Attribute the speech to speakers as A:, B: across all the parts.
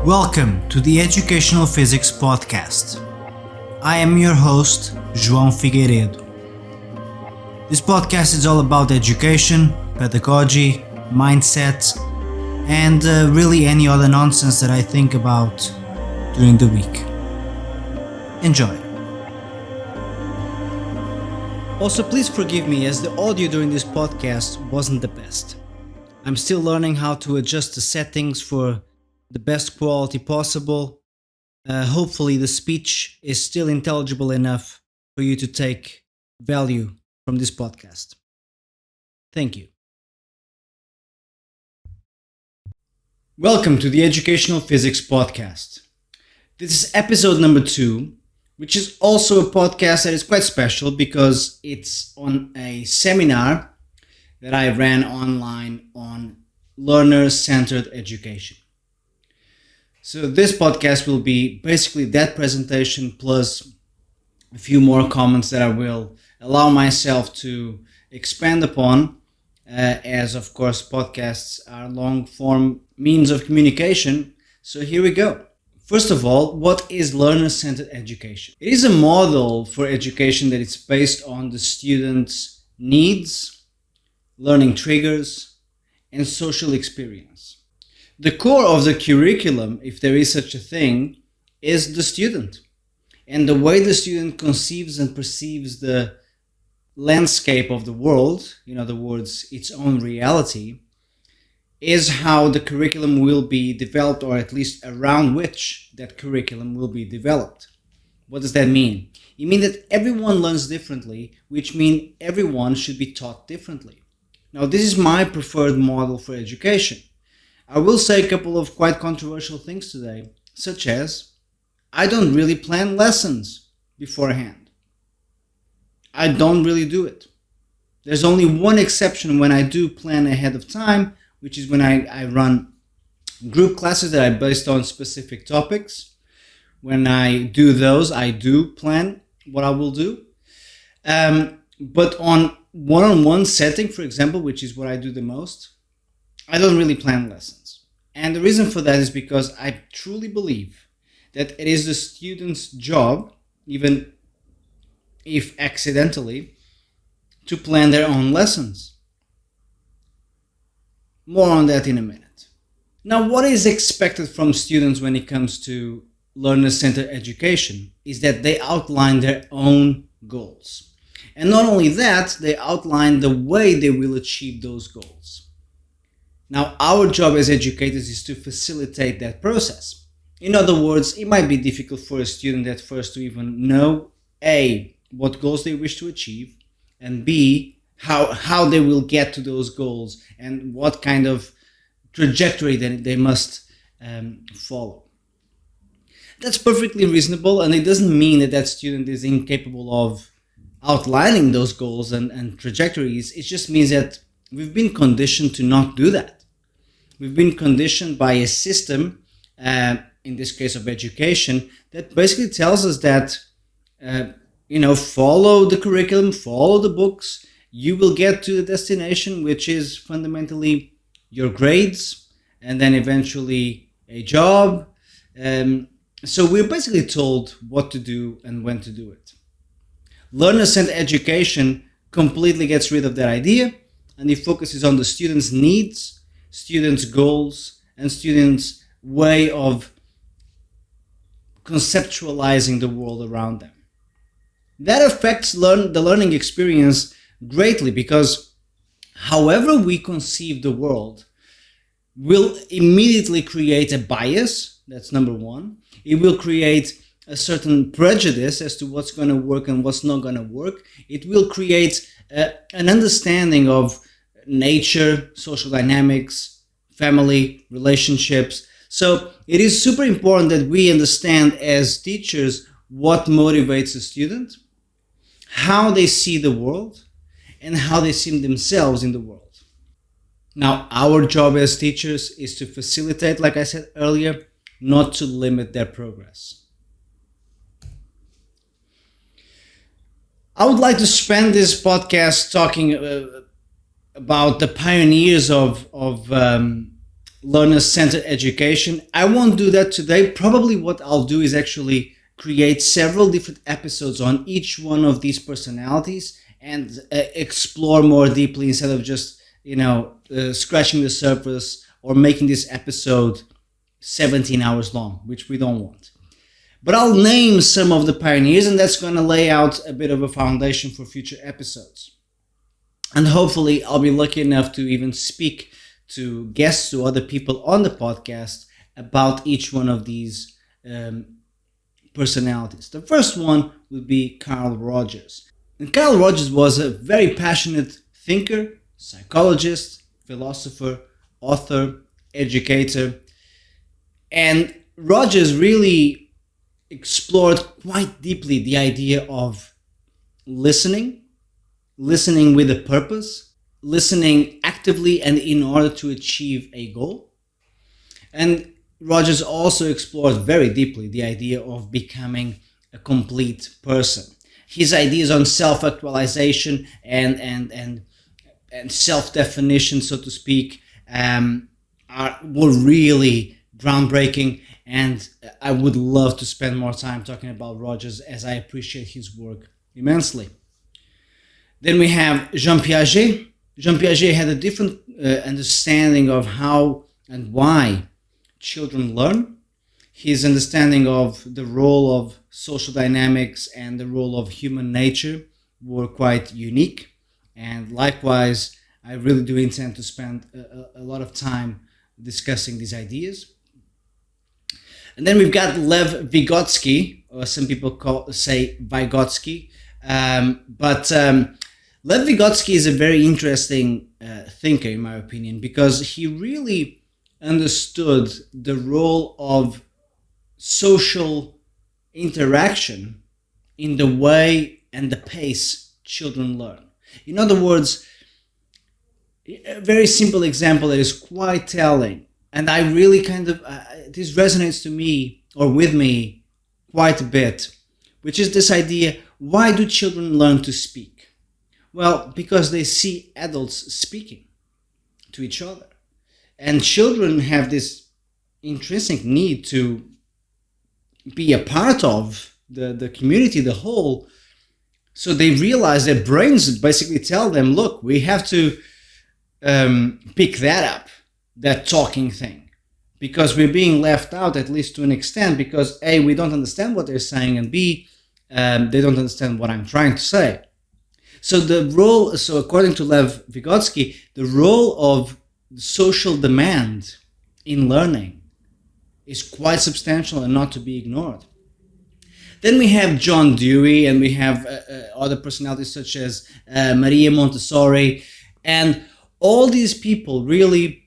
A: Welcome to the Educational Physics Podcast. I am your host, João Figueiredo. This podcast is all about education, pedagogy, mindset, and really any other nonsense that I think about during the week. Enjoy. Also, please forgive me as the audio during this podcast wasn't the best. I'm still learning how to adjust the settings for the best quality possible. Hopefully the speech is still intelligible enough for you to take value from this podcast. Thank you. Welcome to the Educational Physics Podcast. This is episode number 2, which is also a podcast that is quite special because it's on a seminar that I ran online on learner-centered education. So this podcast will be basically that presentation plus a few more comments that I will allow myself to expand upon, as of course podcasts are long-form means of communication. So here we go. First of all, what is learner-centered education? It is a model for education that is based on the student's needs, learning triggers, and social experience. The core of the curriculum, if there is such a thing, is the student. And the way the student conceives and perceives the landscape of the world, in other words, its own reality, is how the curriculum will be developed, or at least around which that curriculum will be developed. What does that mean? It means that everyone learns differently, which means everyone should be taught differently. Now, this is my preferred model for education. I will say a couple of quite controversial things today, such as, I don't really plan lessons beforehand. I don't really do it. There's only one exception when I do plan ahead of time, which is when I run group classes that are based on specific topics. When I do those, I do plan what I will do. But on one-on-one setting, for example, which is what I do the most, I don't really plan lessons. And the reason for that is because I truly believe that it is the student's job, even if accidentally, to plan their own lessons. More on that in a minute. Now, what is expected from students when it comes to learner-centered education is that they outline their own goals. And not only that, they outline the way they will achieve those goals. Now, our job as educators is to facilitate that process. In other words, it might be difficult for a student at first to even know, A, what goals they wish to achieve, and B, how they will get to those goals and what kind of trajectory that they must follow. That's perfectly reasonable, and it doesn't mean that student is incapable of outlining those goals and trajectories. It just means that we've been conditioned to not do that. We've been conditioned by a system, in this case of education, that basically tells us that, follow the curriculum, follow the books, you will get to the destination, which is fundamentally your grades, and then eventually a job. So we're basically told what to do and when to do it. Learner-centered education completely gets rid of that idea, and it focuses on the student's needs, students' goals, and students' way of conceptualizing the world around them. That affects the learning experience greatly because however we conceive the world will immediately create a bias. That's number one. It will create a certain prejudice as to what's going to work and what's not going to work. It will create an understanding of nature, social dynamics, family, relationships. So it is super important that we understand as teachers what motivates a student, how they see the world, and how they see themselves in the world. Now, our job as teachers is to facilitate, like I said earlier, not to limit their progress. I would like to spend this podcast talking about the pioneers of learner-centered education. I won't do that today. Probably what I'll do is actually create several different episodes on each one of these personalities and explore more deeply instead of just, scratching the surface or making this episode 17 hours long, which we don't want. But I'll name some of the pioneers, and that's going to lay out a bit of a foundation for future episodes. And hopefully I'll be lucky enough to even speak to guests, to other people on the podcast about each one of these personalities. The first one would be Carl Rogers. And Carl Rogers was a very passionate thinker, psychologist, philosopher, author, educator. And Rogers really explored quite deeply the idea of listening with a purpose, listening actively and in order to achieve a goal. And Rogers also explored very deeply the idea of becoming a complete person. His ideas on self-actualization and self-definition, so to speak, were really groundbreaking, and I would love to spend more time talking about Rogers, as I appreciate his work immensely. Then we have Jean Piaget. Jean Piaget had a different understanding of how and why children learn. His understanding of the role of social dynamics and the role of human nature were quite unique. And likewise, I really do intend to spend a lot of time discussing these ideas. And then we've got Lev Vygotsky, or some people say Vygotsky. Lev Vygotsky is a very interesting thinker, in my opinion, because he really understood the role of social interaction in the way and the pace children learn. In other words, a very simple example that is quite telling, and I really this resonates to me, or with me, quite a bit, which is this idea: why do children learn to speak? Well, because they see adults speaking to each other. And children have this intrinsic need to be a part of the community, the whole. So they realize their brains basically tell them, look, we have to pick that up, that talking thing, because we're being left out, at least to an extent, because A, we don't understand what they're saying, and B, they don't understand what I'm trying to say. So according to Lev Vygotsky, the role of social demand in learning is quite substantial and not to be ignored. Then we have John Dewey, and we have other personalities such as Maria Montessori, and all these people really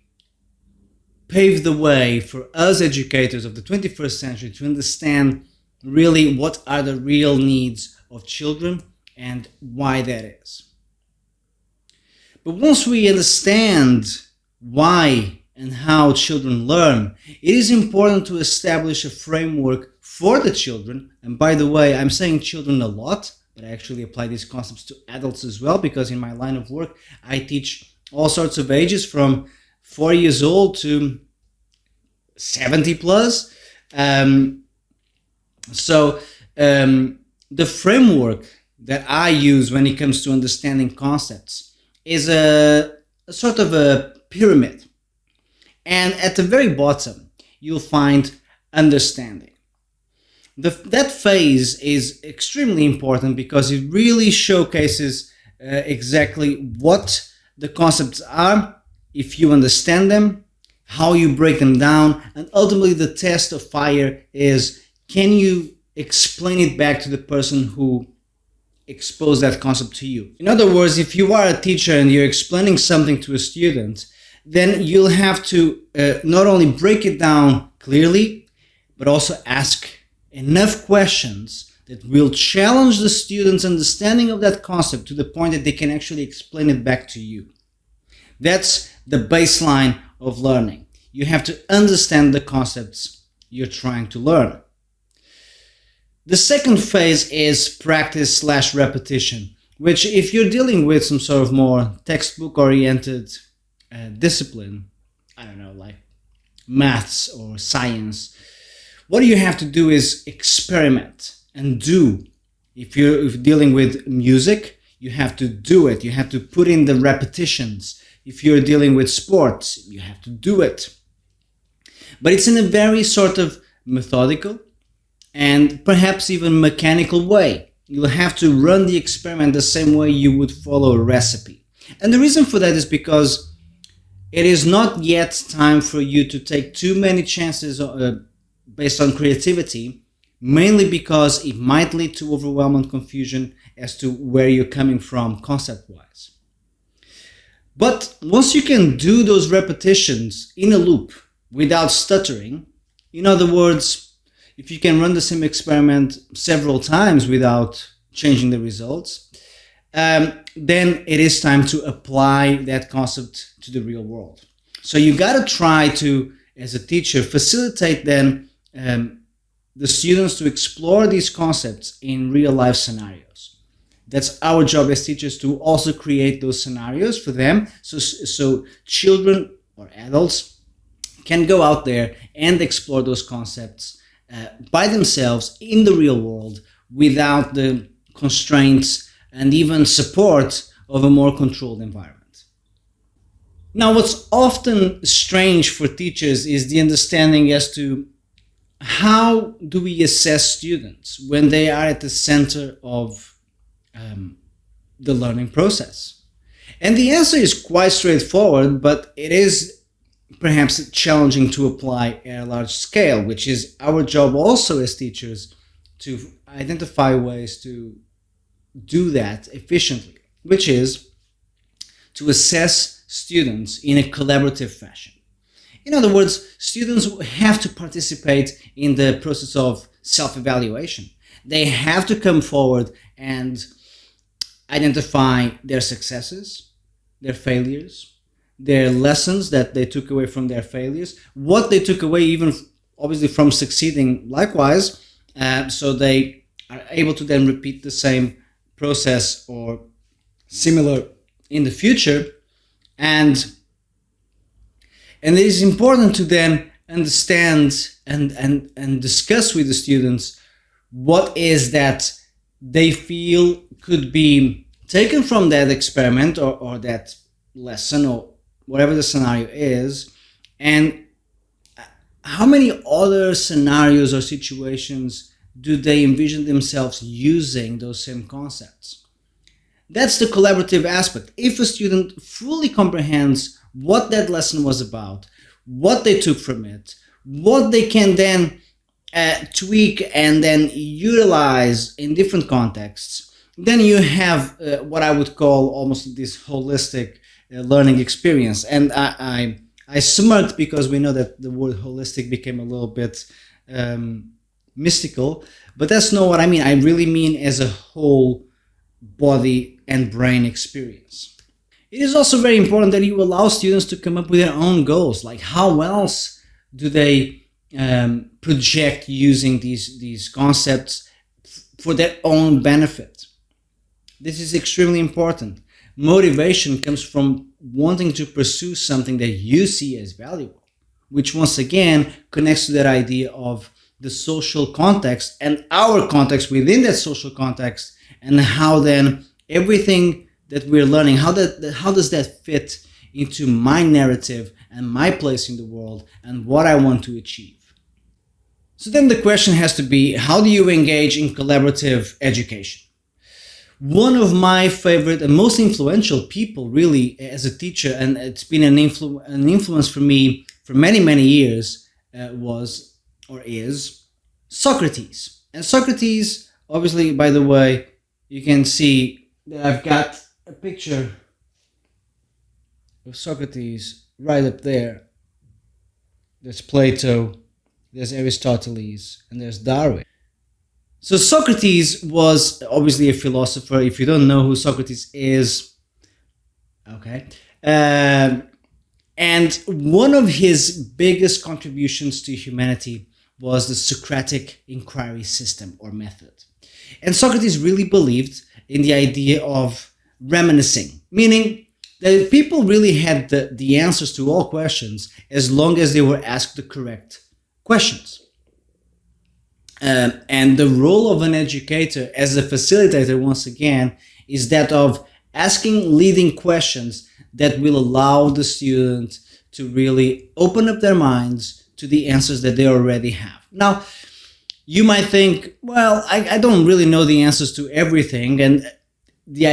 A: paved the way for us educators of the 21st century to understand really what are the real needs of children and why that is. But once we understand why and how children learn, it is important to establish a framework for the children. And by the way, I'm saying children a lot, but I actually apply these concepts to adults as well, because in my line of work, I teach all sorts of ages from 4 years old to 70 plus. The framework that I use when it comes to understanding concepts is a sort of a pyramid. And at the very bottom, you'll find understanding. That phase is extremely important because it really showcases exactly what the concepts are, if you understand them, how you break them down, and ultimately the test of fire is, can you explain it back to the person who exposed that concept to you? In other words, if you are a teacher and you're explaining something to a student, then you'll have to not only break it down clearly, but also ask enough questions that will challenge the student's understanding of that concept to the point that they can actually explain it back to you. That's the baseline of learning. You have to understand the concepts you're trying to learn. The second phase is practice/repetition, which, if you're dealing with some sort of more textbook-oriented discipline, I don't know, like maths or science, what you have to do is experiment and do. If you're dealing with music, you have to do it. You have to put in the repetitions. If you're dealing with sports, you have to do it. But it's in a very sort of methodical and perhaps even mechanical way. You'll have to run the experiment the same way you would follow a recipe. And the reason for that is because it is not yet time for you to take too many chances based on creativity, mainly because it might lead to overwhelming confusion as to where you're coming from concept-wise. But once you can do those repetitions in a loop without stuttering, in other words, if you can run the same experiment several times without changing the results, then it is time to apply that concept to the real world. So you got to try to, as a teacher, facilitate then the students to explore these concepts in real life scenarios. That's our job as teachers, to also create those scenarios for them, so children or adults can go out there and explore those concepts by themselves in the real world without the constraints and even support of a more controlled environment. Now, what's often strange for teachers is the understanding as to how do we assess students when they are at the center of the learning process. And the answer is quite straightforward, but it is perhaps challenging to apply at a large scale, which is our job also as teachers to identify ways to do that efficiently, which is to assess students in a collaborative fashion. In other words, students have to participate in the process of self-evaluation. They have to come forward and identify their successes, their failures, their lessons that they took away from their failures, what they took away even obviously from succeeding likewise, so they are able to then repeat the same process or similar in the future. And it is important to then understand and discuss with the students what is that they feel could be taken from that experiment or that lesson or whatever the scenario is, and how many other scenarios or situations do they envision themselves using those same concepts. That's the collaborative aspect. If a student fully comprehends what that lesson was about, what they took from it, what they can then tweak and then utilize in different contexts, then you have what I would call almost this holistic learning experience. And I smirked because we know that the word holistic became a little bit mystical, but that's not what I mean. I really mean as a whole body and brain experience. It is also very important that you allow students to come up with their own goals. Like, how else do they project using these concepts for their own benefit? This is extremely important. Motivation comes from wanting to pursue something that you see as valuable, which once again connects to that idea of the social context and our context within that social context, and how then everything that we're learning, how does that fit into my narrative and my place in the world and what I want to achieve. So then the question has to be, how do you engage in collaborative education? One of my favorite and most influential people really as a teacher, and it's been an influence for me for many, many years, was or is Socrates. And Socrates, obviously, by the way, you can see that I've got a picture of Socrates right up there. There's Plato, there's Aristotle, and there's Darwin. So Socrates was obviously a philosopher. If you don't know who Socrates is, okay. And one of his biggest contributions to humanity was the Socratic inquiry system or method. And Socrates really believed in the idea of reminiscing, meaning That people really had the answers to all questions as long as they were asked the correct questions. And the role of an educator as a facilitator, once again, is that of asking leading questions that will allow the student to really open up their minds to the answers that they already have. Now, you might think, well, I don't really know the answers to everything, and the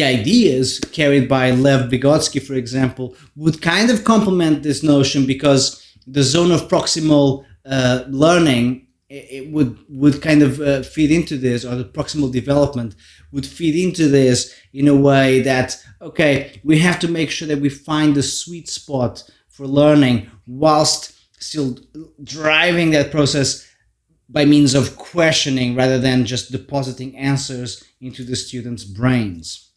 A: ideas carried by Lev Vygotsky, for example, would kind of complement this notion, because the zone of proximal learning, it would kind of feed into this, or the proximal development would feed into this in a way that, okay, we have to make sure that we find the sweet spot for learning whilst still driving that process by means of questioning rather than just depositing answers into the students' brains.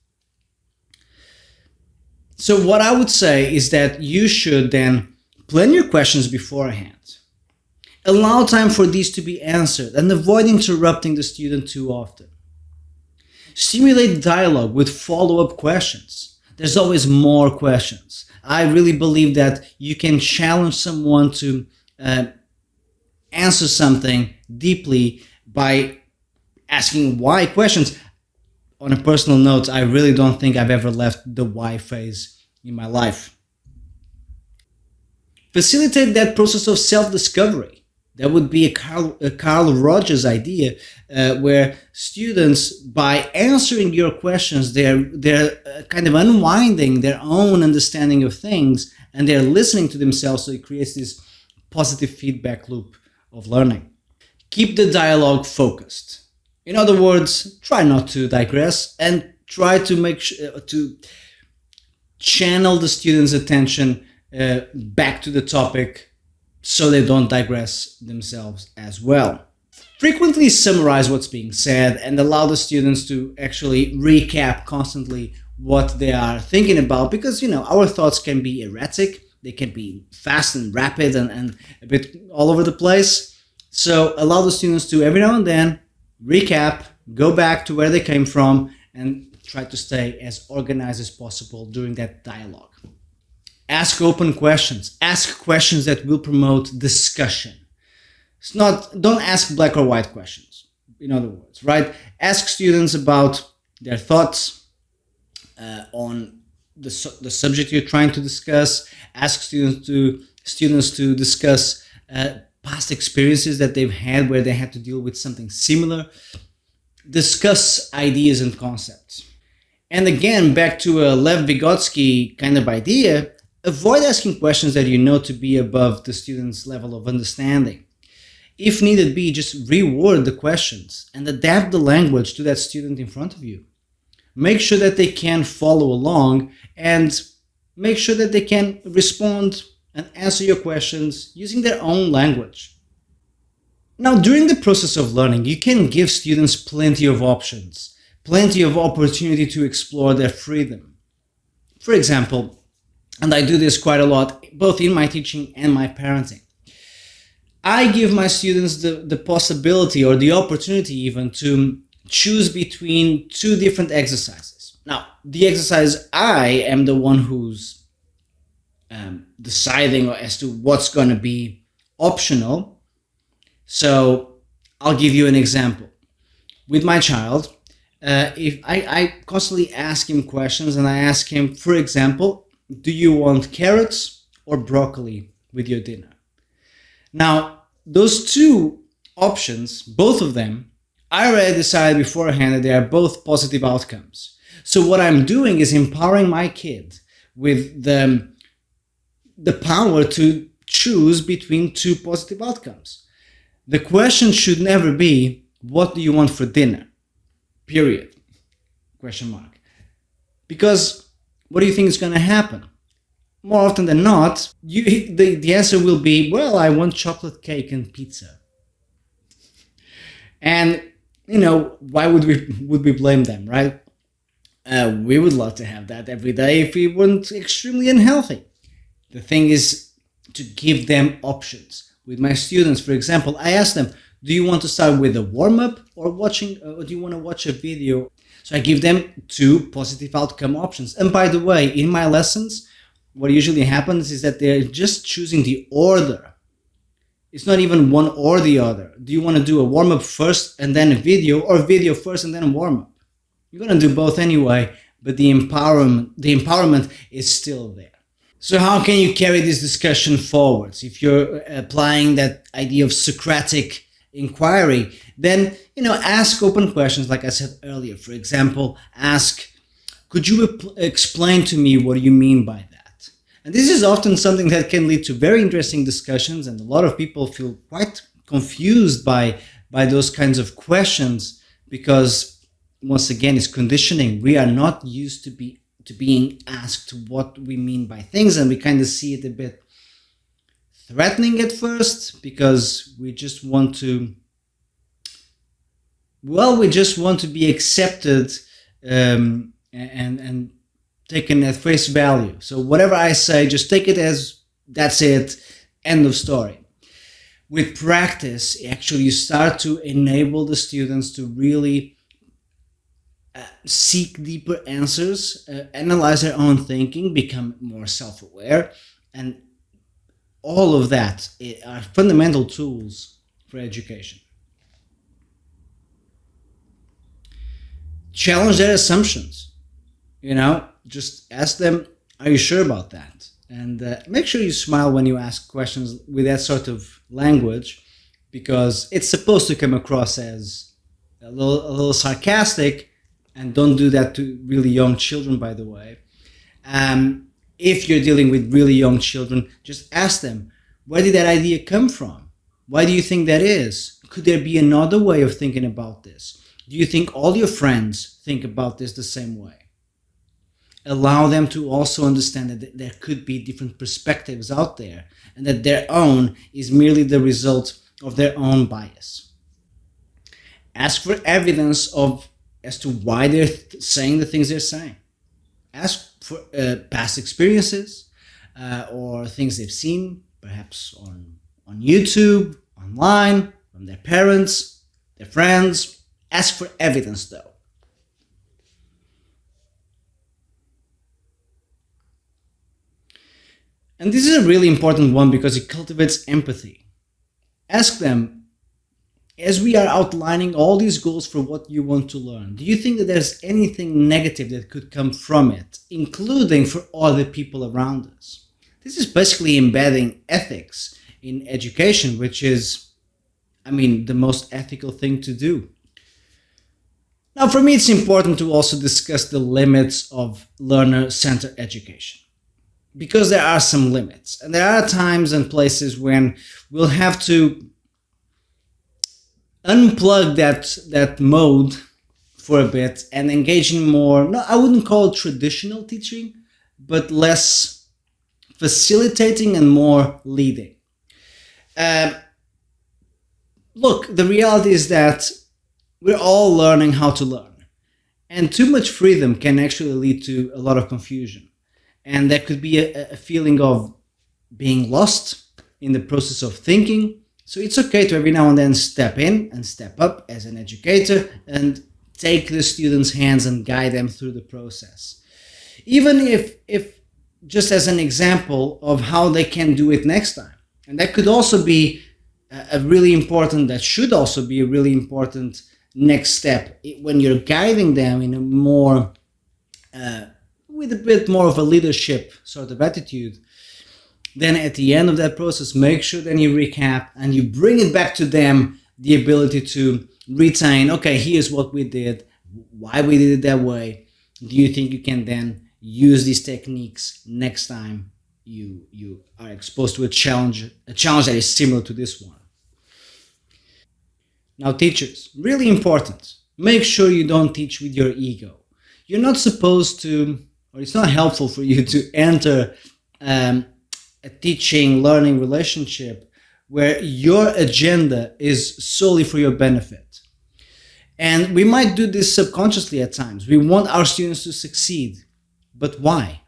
A: So what I would say is that you should then plan your questions beforehand. Allow time for these to be answered and avoid interrupting the student too often. Stimulate dialogue with follow-up questions. There's always more questions. I really believe that you can challenge someone to answer something deeply by asking why questions. On a personal note, I really don't think I've ever left the why phase in my life. Facilitate that process of self-discovery. That would be a Carl Rogers idea, where students, by answering your questions, they're kind of unwinding their own understanding of things, and they're listening to themselves, so it creates this positive feedback loop of learning. Keep the dialogue focused. In other words, try not to digress, and try to make to channel the students' attention back to the topic, so they don't digress themselves as well. Frequently summarize what's being said and allow the students to actually recap constantly what they are thinking about, because our thoughts can be erratic, they can be fast and rapid and a bit all over the place. So allow the students to every now and then recap, go back to where they came from, and try to stay as organized as possible during that dialogue. Ask open questions. Ask questions that will promote discussion. Don't ask black or white questions, in other words, right? Ask students about their thoughts on the subject you're trying to discuss. Ask students to discuss past experiences that they've had where they had to deal with something similar. Discuss ideas and concepts. And again, back to a Lev Vygotsky kind of idea, avoid asking questions that you know to be above the student's level of understanding. If needed be, just reword the questions and adapt the language to that student in front of you. Make sure that they can follow along, and make sure that they can respond and answer your questions using their own language. Now, during the process of learning, you can give students plenty of options, plenty of opportunity to explore their freedom. For example, and I do this quite a lot, both in my teaching and my parenting, I give my students the possibility, or the opportunity even, to choose between two different exercises. Now, the exercise, I am the one who's deciding as to what's going to be optional. So I'll give you an example. With my child, if I constantly ask him questions, and I ask him, for example, do you want carrots or broccoli with your dinner? Now, those two options, both of them, I already decided beforehand that they are both positive outcomes. So what I'm doing is empowering my kid with the power to choose between two positive outcomes. The question should never be, what do you want for dinner? Period. Question mark. Because what do you think is going to happen? More often than not, the answer will be, well, I want chocolate cake and pizza. And, why would we blame them, right? We would love to have that every day if we weren't extremely unhealthy. The thing is to give them options. With my students, for example, I ask them, do you want to start with a warm-up, or do you want to watch a video? So I give them two positive outcome options. And by the way, in my lessons, what usually happens is that they're just choosing the order. It's not even one or the other. Do you want to do a warm-up first and then a video, or video first and then a warm-up? You're going to do both anyway, but the empowerment is still there. So how can you carry this discussion forwards? If you're applying that idea of Socratic inquiry, then ask open questions, like I said earlier. For example, ask, could you explain to me what you mean by that? And this is often something that can lead to very interesting discussions, and a lot of people feel quite confused by those kinds of questions because, once again, it's conditioning. We are not used to being asked what we mean by things, and we kind of see it a bit threatening at first because we just want to be accepted and taken at face value. So whatever I say, just take it as that's it, end of story. With practice, actually, you start to enable the students to really seek deeper answers, analyze their own thinking, become more self-aware, and all of that are fundamental tools for education. Challenge their assumptions. Just ask them, are you sure about that? And make sure you smile when you ask questions with that sort of language, because it's supposed to come across as a little sarcastic. And don't do that to really young children, by the way. If you're dealing with really young children, just ask them, where did that idea come from? Why do you think that is? Could there be another way of thinking about this? Do you think all your friends think about this the same way? Allow them to also understand that there could be different perspectives out there, and that their own is merely the result of their own bias. Ask for evidence as to why they're saying the things they're saying. Ask for past experiences or things they've seen, perhaps on YouTube, online, from their parents, their friends. Ask for evidence, though. And this is a really important one because it cultivates empathy. Ask them, as we are outlining all these goals for what you want to learn, do you think that there's anything negative that could come from it, including for other people around us? This is basically embedding ethics in education, which is, the most ethical thing to do. Now, for me, it's important to also discuss the limits of learner-centered education, because there are some limits, and there are times and places when we'll have to unplug that mode for a bit and engage in more, no, I wouldn't call it traditional teaching, but less facilitating and more leading. Look, the reality is that we're all learning how to learn, and too much freedom can actually lead to a lot of confusion, and there could be a feeling of being lost in the process of thinking. So it's okay to every now and then step in and step up as an educator and take the students' hands and guide them through the process. Even if just as an example of how they can do it next time. And that could also be that should also be a really important next step when you're guiding them in a more, with a bit more of a leadership sort of attitude. Then at the end of that process, make sure that you recap and you bring it back to them, the ability to retain, okay, here's what we did, why we did it that way. Do you think you can then use these techniques next time you are exposed to a challenge that is similar to this one? Now, teachers, really important. Make sure you don't teach with your ego. You're not supposed to, or it's not helpful for you to enter a teaching learning relationship where your agenda is solely for your benefit. And we might do this subconsciously at times. We want our students to succeed. But why?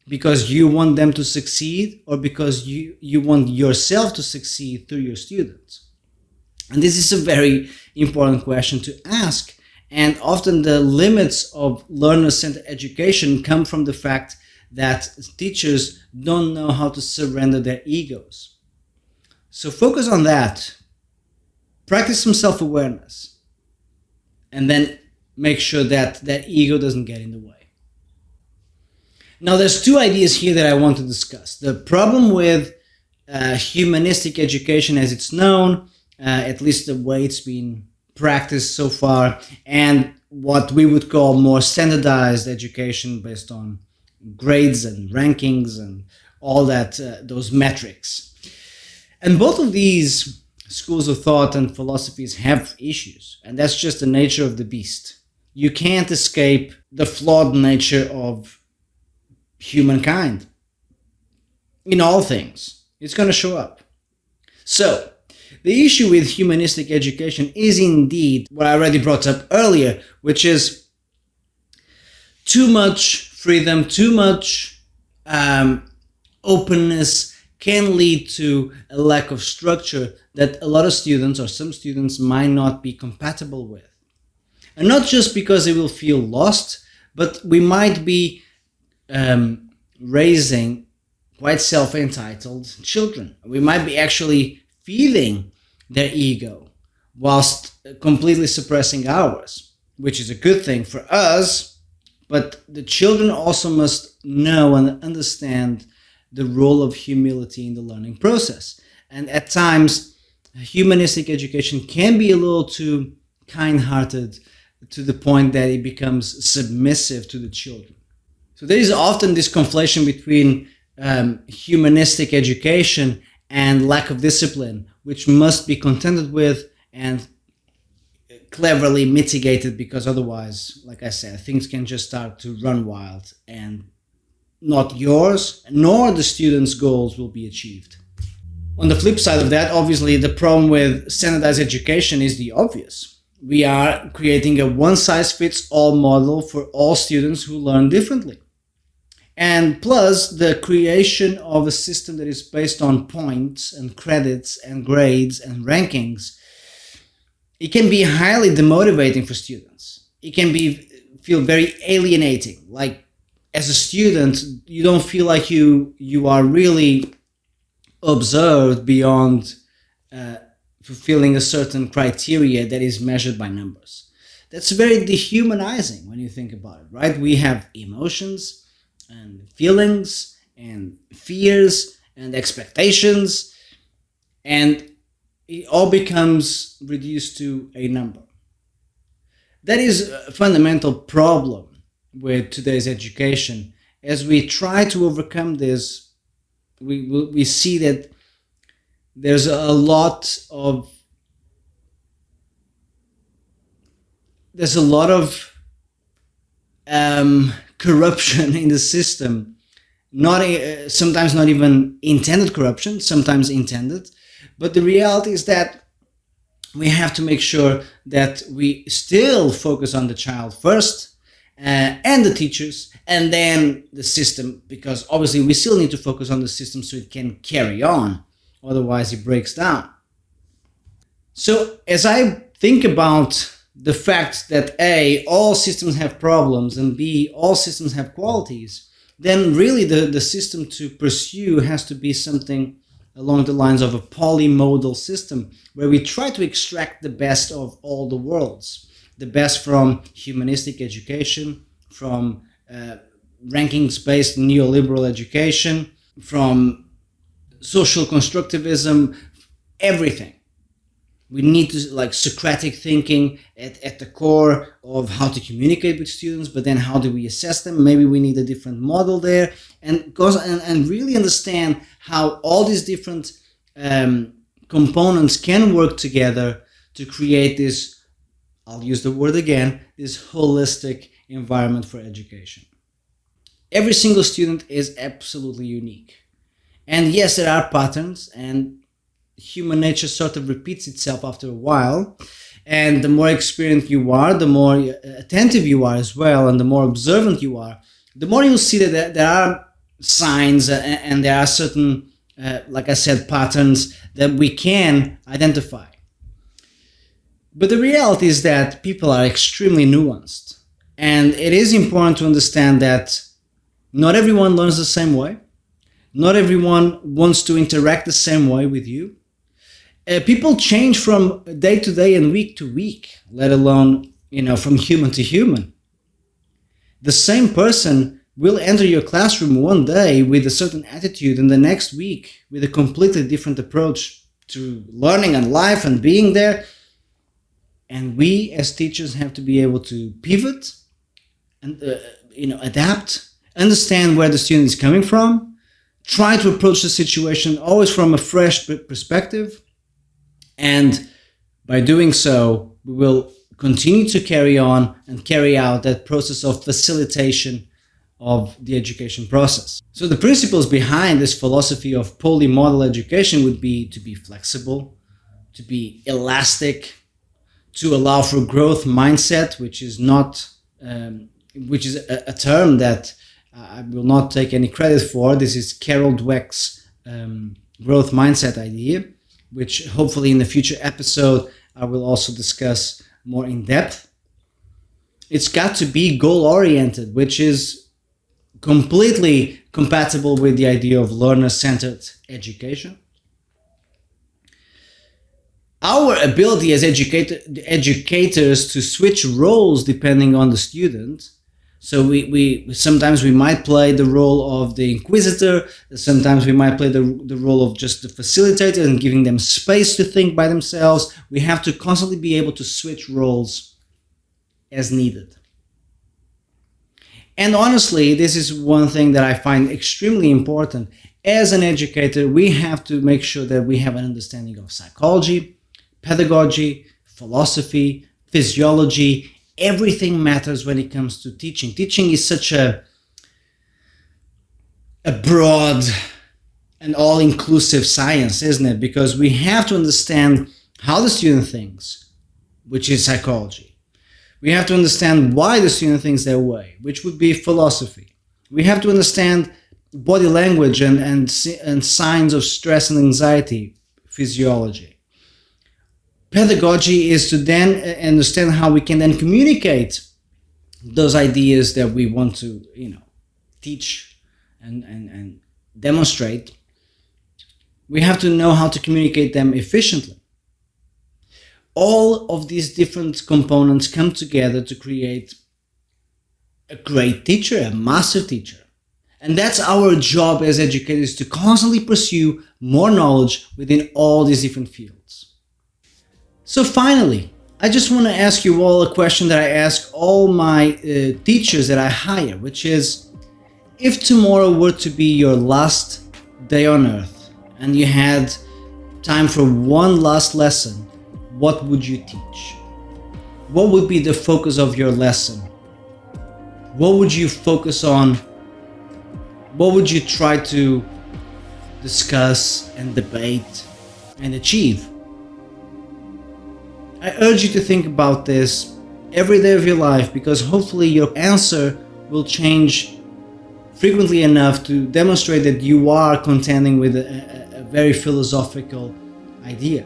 A: Because you want them to succeed, or because you want yourself to succeed through your students? And this is a very important question to ask. And often the limits of learner-centered education come from the fact that teachers don't know how to surrender their egos. So focus on that. Practice some self-awareness. And then make sure that that ego doesn't get in the way. Now, there's two ideas here that I want to discuss. The problem with humanistic education as it's known, at least the way it's been practiced so far, and what we would call more standardized education based on grades and rankings and all that, those metrics. And both of these schools of thought and philosophies have issues, and that's just the nature of the beast. You can't escape the flawed nature of humankind in all things. It's going to show up. So, the issue with humanistic education is indeed what I already brought up earlier, which is too much freedom, too much openness can lead to a lack of structure that a lot of students or some students might not be compatible with. And not just because they will feel lost, but we might be raising quite self-entitled children. We might be actually feeding their ego whilst completely suppressing ours, which is a good thing for us, but the children also must know and understand the role of humility in the learning process. And at times, humanistic education can be a little too kind-hearted to the point that it becomes submissive to the children. So there is often this conflation between humanistic education and lack of discipline, which must be contended with and cleverly mitigated, because otherwise, like I said, things can just start to run wild and not yours nor the students' goals will be achieved. On the flip side of that, obviously, the problem with standardized education is the obvious. We are creating a one-size-fits-all model for all students who learn differently. And plus, the creation of a system that is based on points and credits and grades and rankings, it can be highly demotivating for students. It can feel very alienating. Like, as a student, you don't feel like you are really observed beyond fulfilling a certain criteria that is measured by numbers. That's very dehumanizing when you think about it, right? We have emotions and feelings and fears and expectations, and it all becomes reduced to a number. That is a fundamental problem with today's education. As we try to overcome this, we see that there's a lot of corruption in the system. Sometimes not even intended corruption, sometimes intended. But the reality is that we have to make sure that we still focus on the child first, and the teachers, and then the system, because obviously we still need to focus on the system so it can carry on. Otherwise, it breaks down. So as I think about the fact that A, all systems have problems, and B, all systems have qualities, then really the system to pursue has to be something along the lines of a polymodal system, where we try to extract the best of all the worlds. The best from humanistic education, from rankings-based neoliberal education, from social constructivism, everything. We need to, like, Socratic thinking at the core of how to communicate with students, but then how do we assess them? Maybe we need a different model there, and really understand how all these different components can work together to create this, I'll use the word again, this holistic environment for education. Every single student is absolutely unique. And yes, there are patterns, and human nature sort of repeats itself after a while. And the more experienced you are, the more attentive you are as well, and the more observant you are, the more you'll see that there are signs and there are certain, like I said, patterns that we can identify. But the reality is that people are extremely nuanced. And it is important to understand that not everyone learns the same way. Not everyone wants to interact the same way with you. People change from day to day and week to week, let alone, from human to human. The same person will enter your classroom one day with a certain attitude and the next week with a completely different approach to learning and life and being there. And we as teachers have to be able to pivot and adapt, understand where the student is coming from, try to approach the situation always from a fresh perspective. And by doing so, we will continue to carry on and carry out that process of facilitation of the education process. So the principles behind this philosophy of poly-modal education would be to be flexible, to be elastic, to allow for growth mindset, which is a term that I will not take any credit for. This is Carol Dweck's growth mindset idea, which hopefully in a future episode I will also discuss more in depth. It's got to be goal-oriented, which is completely compatible with the idea of learner-centered education. Our ability as educators to switch roles depending on the student. So we sometimes we might play the role of the inquisitor, sometimes we might play the role of just the facilitator and giving them space to think by themselves. We have to constantly be able to switch roles as needed. And honestly, this is one thing that I find extremely important. As an educator, we have to make sure that we have an understanding of psychology, pedagogy, philosophy, physiology. Everything matters when it comes to teaching. Teaching is such a broad and all-inclusive science, isn't it? Because we have to understand how the student thinks, which is psychology. We have to understand why the student thinks that way, which would be philosophy. We have to understand body language and signs of stress and anxiety, physiology. Pedagogy is to then understand how we can then communicate those ideas that we want to, teach and demonstrate. We have to know how to communicate them efficiently. All of these different components come together to create a great teacher, a master teacher. And that's our job as educators, to constantly pursue more knowledge within all these different fields. So finally, I just want to ask you all a question that I ask all my teachers that I hire, which is, if tomorrow were to be your last day on earth and you had time for one last lesson, what would you teach? What would be the focus of your lesson? What would you focus on? What would you try to discuss and debate and achieve? I urge you to think about this every day of your life, because hopefully your answer will change frequently enough to demonstrate that you are contending with a very philosophical idea.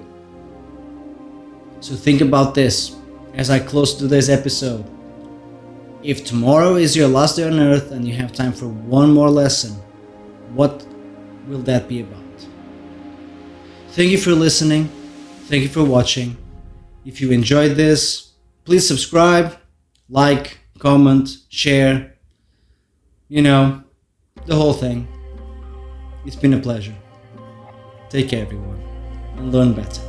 A: So think about this as I close today's episode. If tomorrow is your last day on earth and you have time for one more lesson, what will that be about? Thank you for listening. Thank you for watching. If you enjoyed this, please subscribe, like, comment, share, the whole thing. It's been a pleasure. Take care, everyone, and learn better.